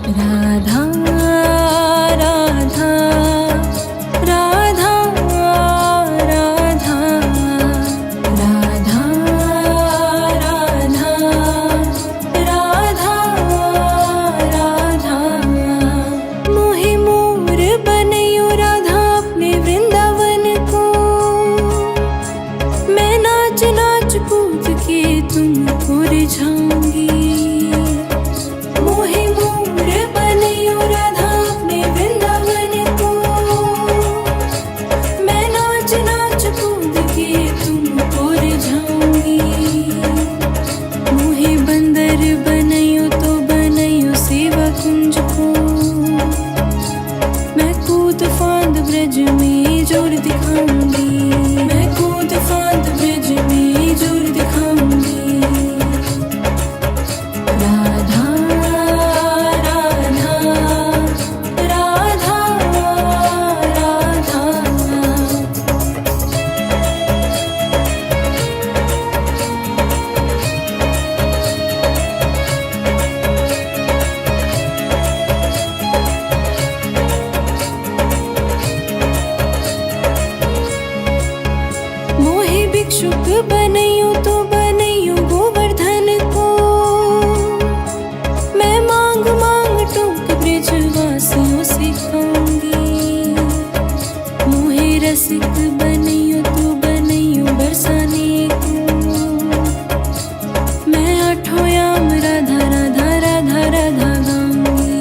राधा राधा राधा राधा राधा राधा राधा राधा मोहि मोर बनैयो राधा अपने वृंदावन को। मैं नाच नाच कूद के तुमको रिझाऊंगी। ब्रज में जोर दिखाऊंगी, मैं कूद फांद ब्रज में जोर दिखाऊंगी। राधा राधा राधा राधा मोहि भिक्षुक बनैयो तो बनैयो गोवर्धन को। मैं मांग मांग टोक ब्रजवासियों से खाऊंगी। मोहि रसिक बनैयो तो बनैयो बरसाने को। मैं आठों याम राधा राधा राधा राधा गाऊंगी।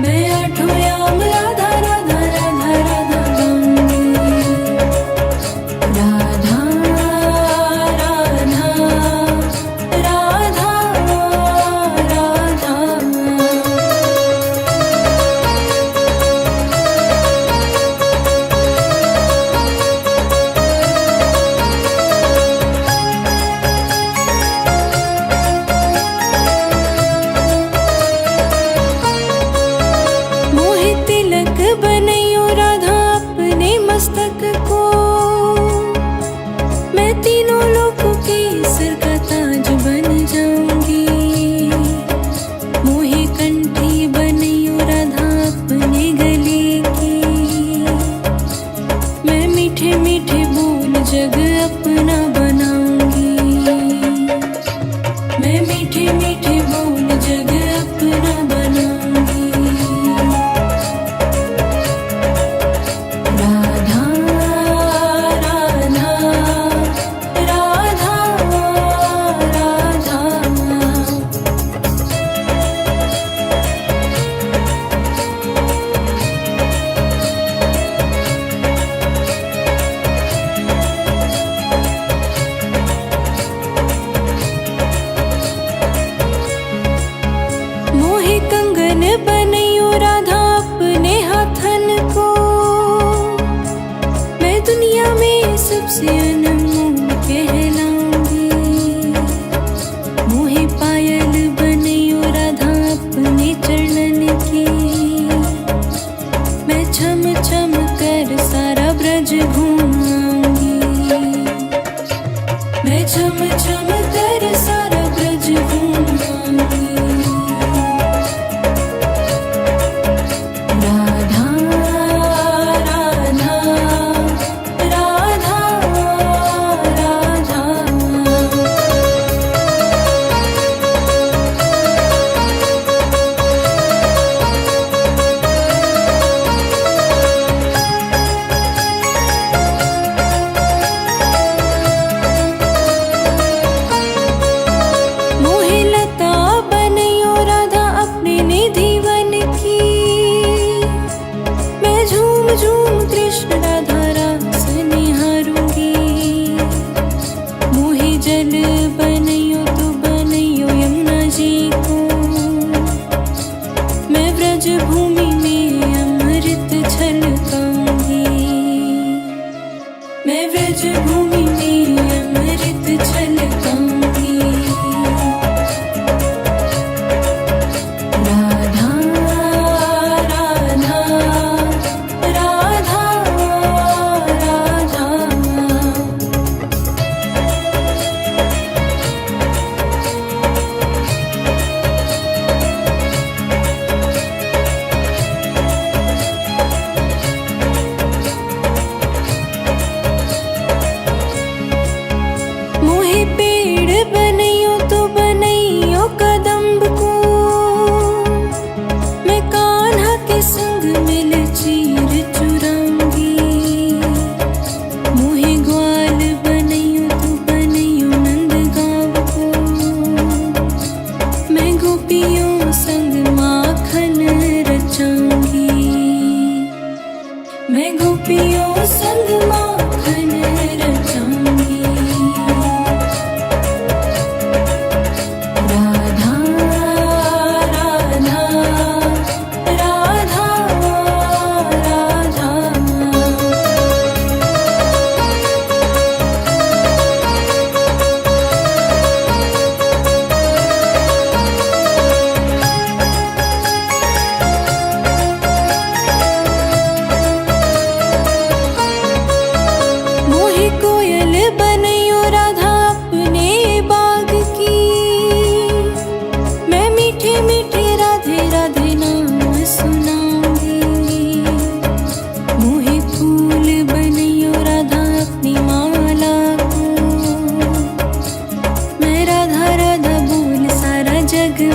मैं आठों याम राधा राधा राधा राधा गाऊंगी। राधा राधा राधा राधा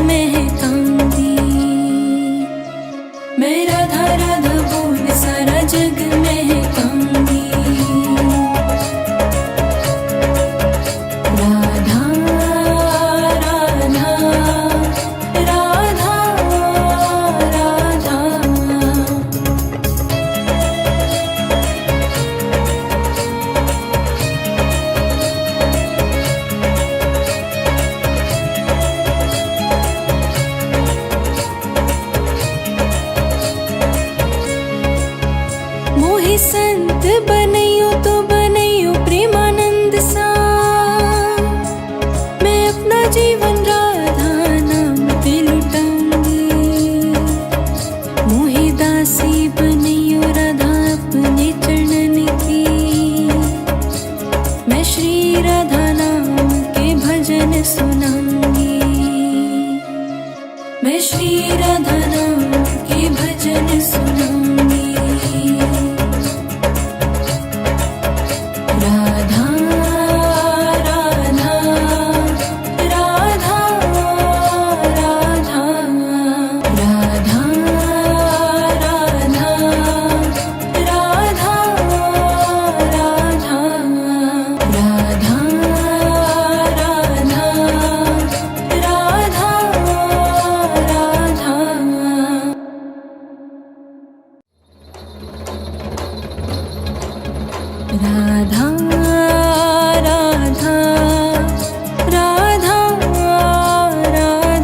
महकाऊंगी। मैं राधा राधा बोल सारा जग महकाऊंगी। राधा राधा राधा राधा। मोहि संत बनैयो तो बनैयो प्रेमानंद सा। मैं अपना जीवन राधा नाम पे लुटाऊंगी। मोहि दासी बनैयो राधा अपने चरणन की। मैं श्री राधा नाम के भजन सुनाऊंगी। मैं श्री राधा नाम के भजन सुनाऊंगी। राधा राधा राधा राधा राधा राधा राधा राधा राधा राधा राधा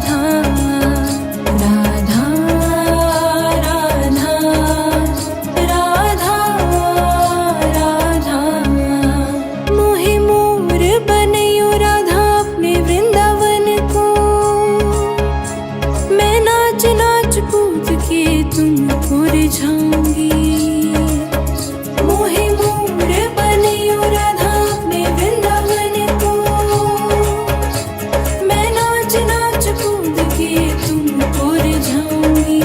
राधा राधा राधा राधा राधा राधा। मोहि मोर बनैयो राधा अपने वृंदावन को। मैं नाच नाच कूद के तुमको रिझाऊंगी। मोहि मोर बनैयो राधा अपने वृंदावन को। मैं नाच नाच कूद के तुमको रिझाऊंगी।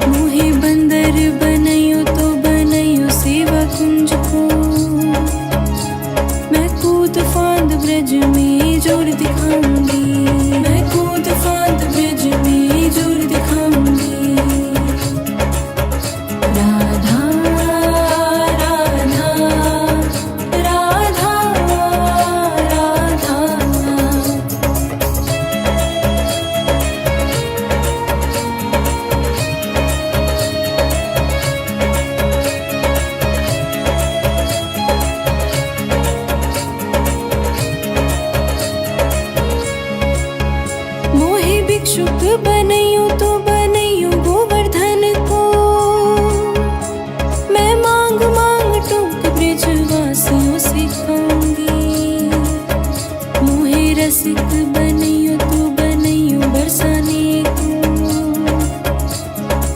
मोहि बंदर बनैयो तो बनैयो सेवा कुंज को। मैं कूद फांद ब्रज में जोर दिखाऊंगी। मैं कूद फांद ब्रज में जोर दिखाऊंगी। राधा राधा राधा राधा। मोहि भिक्षुक बनैयो तो बनैयो गोवर्धन को। मैं मांग मांग टूक ब्रजवासियों से खाऊंगी। मोहि रसिक बनैयो तो बनैयो बरसाने को।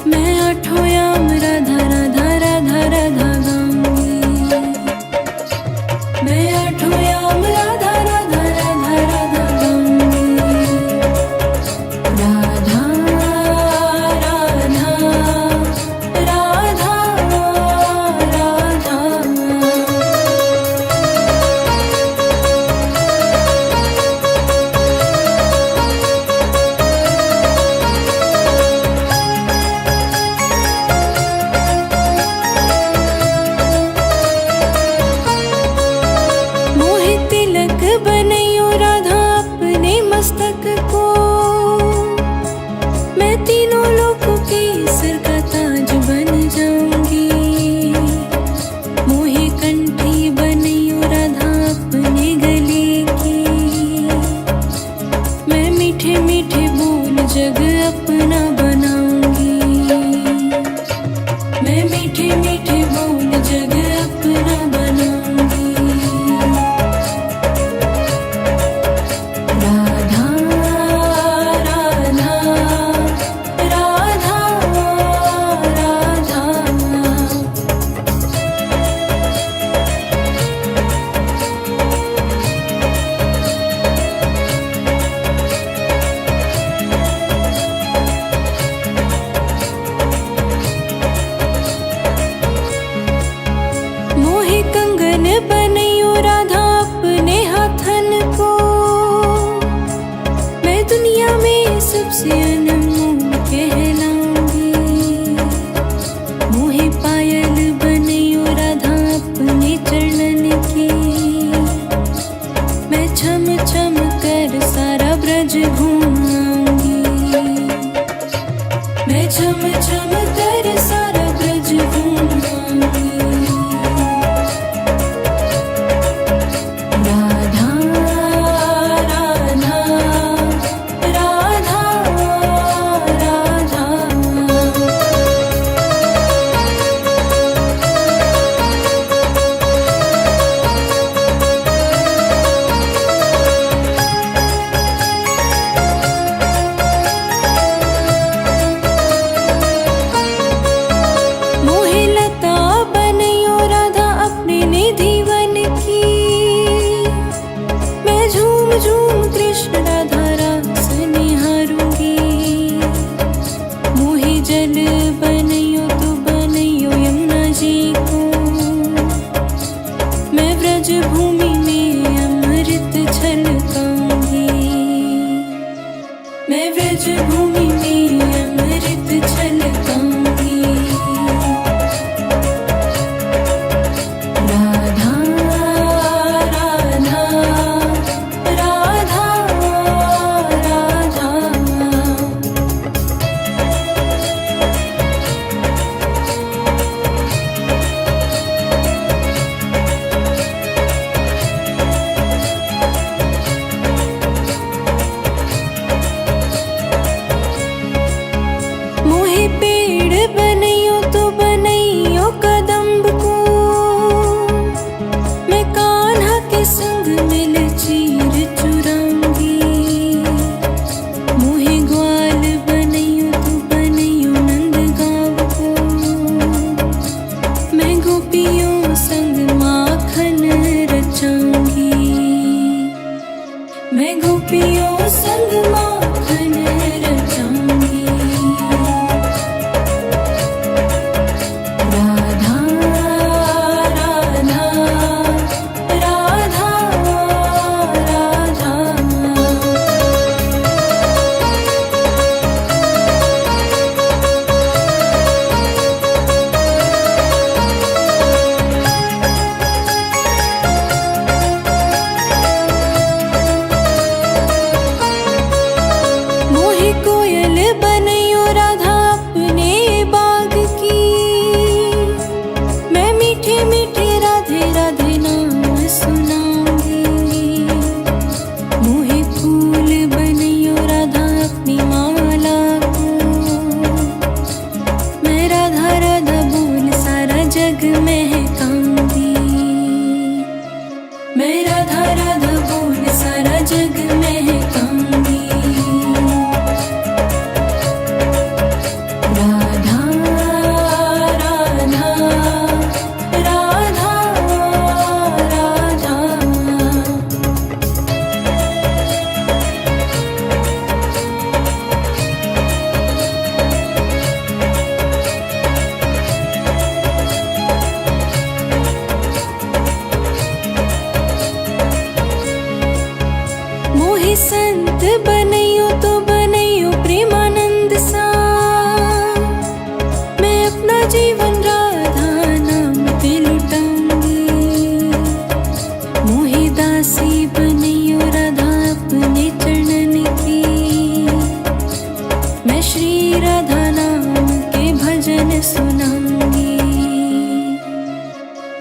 मैं आठों याम राधा राधा राधा राधा गाऊंगी। मैं आठों याम राधा राधा राधा राधा गाऊंगी। राधा राधा राधा राधा। सबसे अनमोल कहलाऊंगी। मोहे पायल बनियो राधा अपने चरणन की। मैं छम छम कर सारा ब्रज घूमाऊंगी। मैं छम छम कर सारा ब्रज घूमाऊंगी। राधा राधा राधा राधा। मोहे लता बनियो राधा अपने निधि वन की। मैं झूम झूम कृष्ण राधा रास निहारूंगी। मोहे जल बनियो तो बनियो यमुना जी को। मैं व्रज भूमि में अमृत छलकाऊंगी। मैं व्रज भूमि में अमृत छलकाऊंगी। राधा राधा राधा राधा। मोहे पेड़ बनियो तो बनियो कदम्ब को। मैं कान्हा के संग मिल चीर चुराऊंगी। मोहे ग्वाल बनियो तो बनियो नंदगांव को। मैं गोपियों संग माखन रचाऊंगी। मैं गोपियों संग माखन रचाऊंगी। राधा राधा राधा राधा। मोहे कोयल बनियो राधा अपने बाग की। मैं मीठे मीठे राधे राधे नाम सुनाऊंगी। मोहे फूल बनियो राधा अपनी माला को। मैं राधा राधा बोल सारा जग महकाऊंगी। मैं राधा राधा बोल सारा जग महकाऊंगी। राधा राधा राधा राधा। मोहे संत बनियो तो बनियो प्रेमानंद सा। मैं अपना जीवन राधा नाम पे लुटाऊंगी। मोहे दासी बनियो राधा अपने चरणन की। मैं श्री राधा नाम के भजन सुनाऊंगी।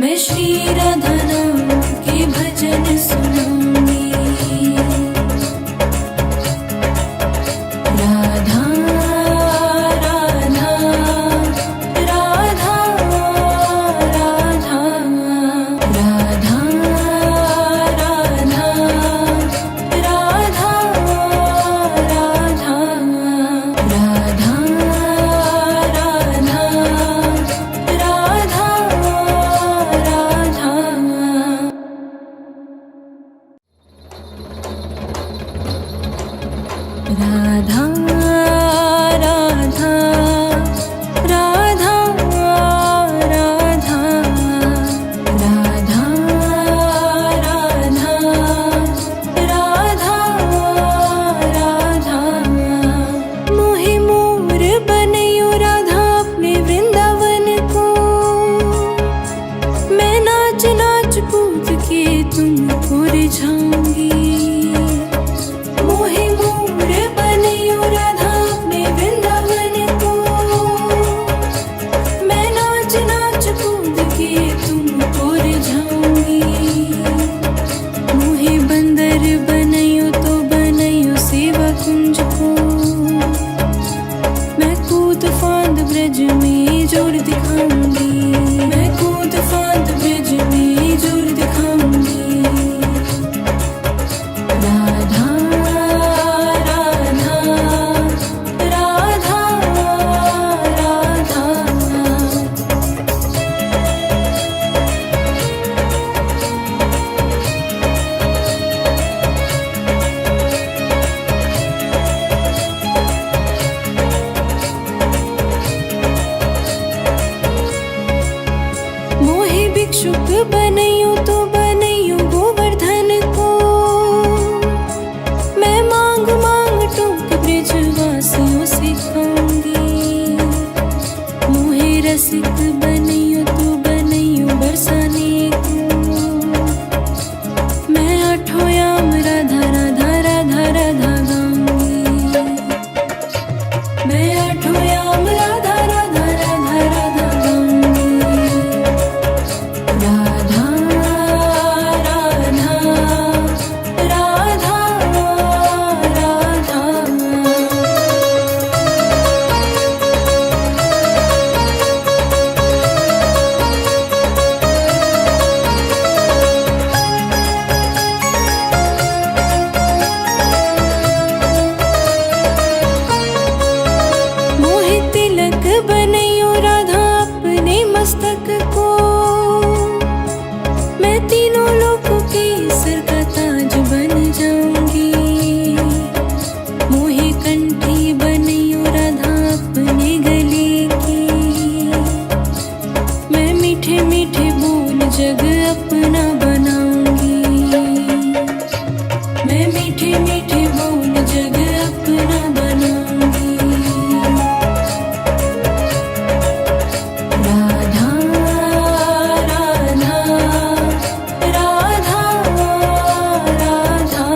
मैं श्री राधा नाम के भजन सुनाऊंगी। राधा राधा राधा राधा राधा राधा राधा राधा राधा राधा राधा राधा राधा राधा राधा राधा राधा राधा। सिक बनैयो तू बनैयो बरसाने को। मैं आठों याम राधा राधा राधा राधा गाऊंगी। मैं आठों याम राधा राधा राधा राधा गाऊंगी। राधा राधा राधा राधा। मोहे तिलक बनैयो राधा अपने मस्तक को। मैं तीनों लोगों के सिर का ताज बन जाऊंगी। मोहे कंठी बनैयो राधा अपने गले की। मैं मीठे मीठे बोल जग अपना बनाऊंगी। मैं मीठे मीठे बोल जग अपना बनाऊंगी। राधा राधा राधा राधा।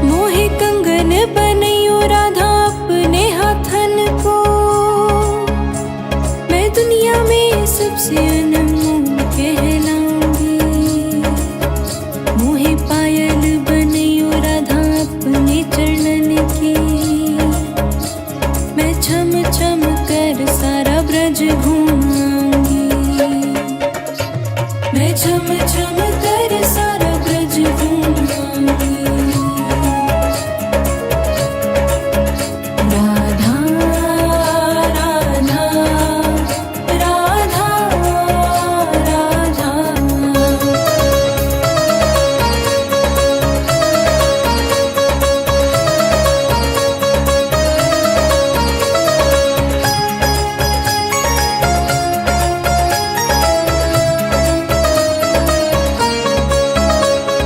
मोहे कंगन बनैयो राधा अपने हाथन को। मैं दुनिया में सबसे अनमोल कहलाऊंगी। मोहे पायल बनैयो राधा अपने चरणन की। मैं छम छम कर सारा ब्रज घूमाऊंगी। मैं छम छम कर सारा ब्रज घूमाऊंगी। राधा राधा राधा राधा।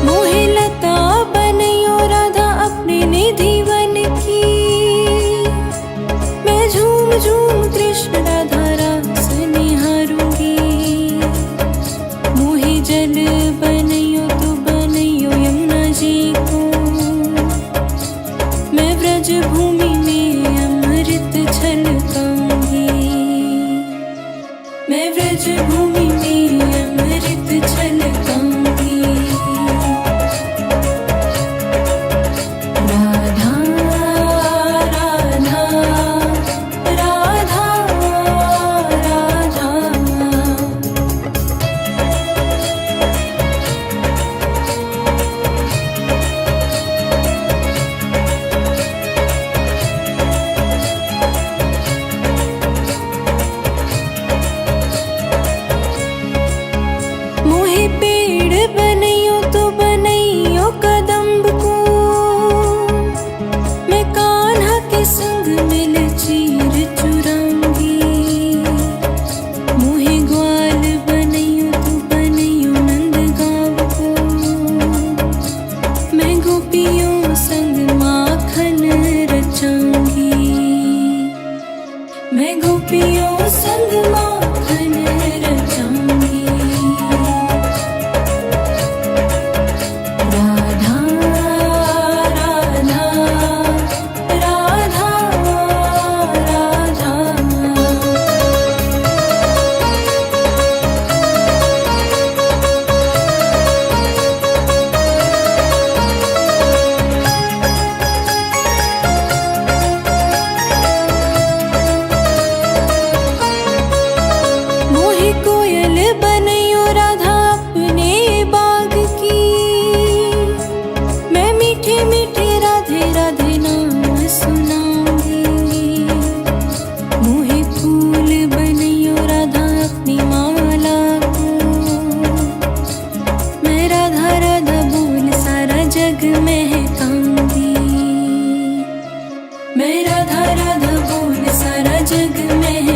मोहे लता बनैयो राधा अपने निधि वन की। मैं झूम झूम कृष्ण राधा रास निहारूंगी। मोहे जल बनैयो तो बनैयो यमुना जी को। मैं व्रज भूमि में अमृत छलकाऊंगी। मैं व्रज भूमि में अमृत छलकाऊंगी। राधा राधा राधा राधा। मोहे पेड़ बनैयो तो बनैयो कदम्ब को। मैं कान्हा के संग मिल चीर चुराऊंगी। मोहे ग्वाल बनैयो तो बनैयो नंदगांव को। मैं गोपियों संग माखन रचाऊंगी। मैं गोपियों संग माखन रचाऊंगी। राधा राधा राधा राधा। मोहे कोयल बनैयो राधा अपने बाग की। मैं मीठे मीठे राधे राधे नाम सुनाऊंगी। मोहे फूल बनैयो राधा अपनी माला को। मैं राधा राधा बोल सारा जग महकाऊंगी। मैं राधा राधा बोल सारा जग महकाऊंगी।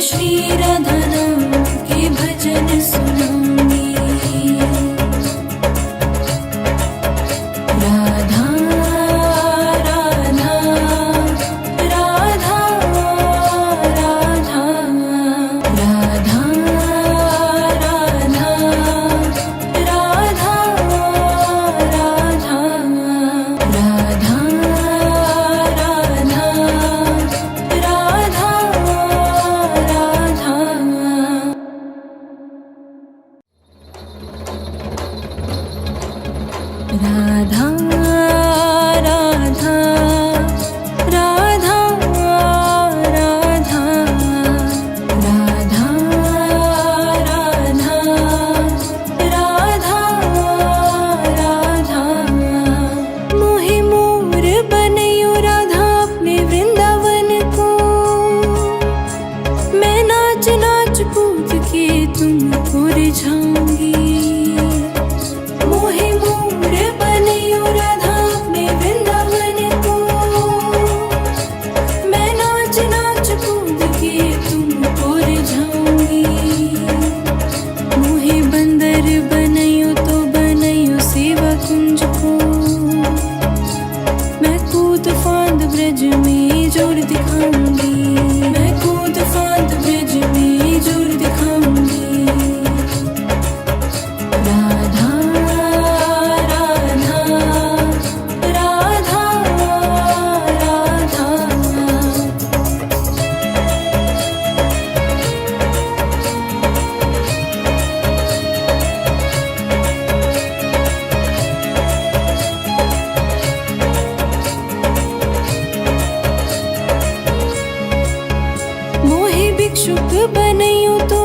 श्री राधा नाम के भजन सुनाऊंगी। राधा राधा राधा राधा राधा राधा राधा राधा राधा राधा राधा राधा राधा राधा राधा राधा राधा मोहि मोर बनैयो राधा अपने वृंदावन को। मैं नाच नाच कूद के तुमको रिझाऊंगी। मोहि मोर बनैयो राधा अपने वृंदावन को। मैं नाच नाच कूद के तुमको रिझाऊंगी। मोहि बंदर बनैयो तो बनैयो सेवा कुंज को। मैं कूद फांद ब्रज में जोर दिखाऊंगी। मैं कूद फांद ब्रज में जोर दिखाऊंगी। राधा राधा राधा राधा मोहि भिक्षुक बनैयो तो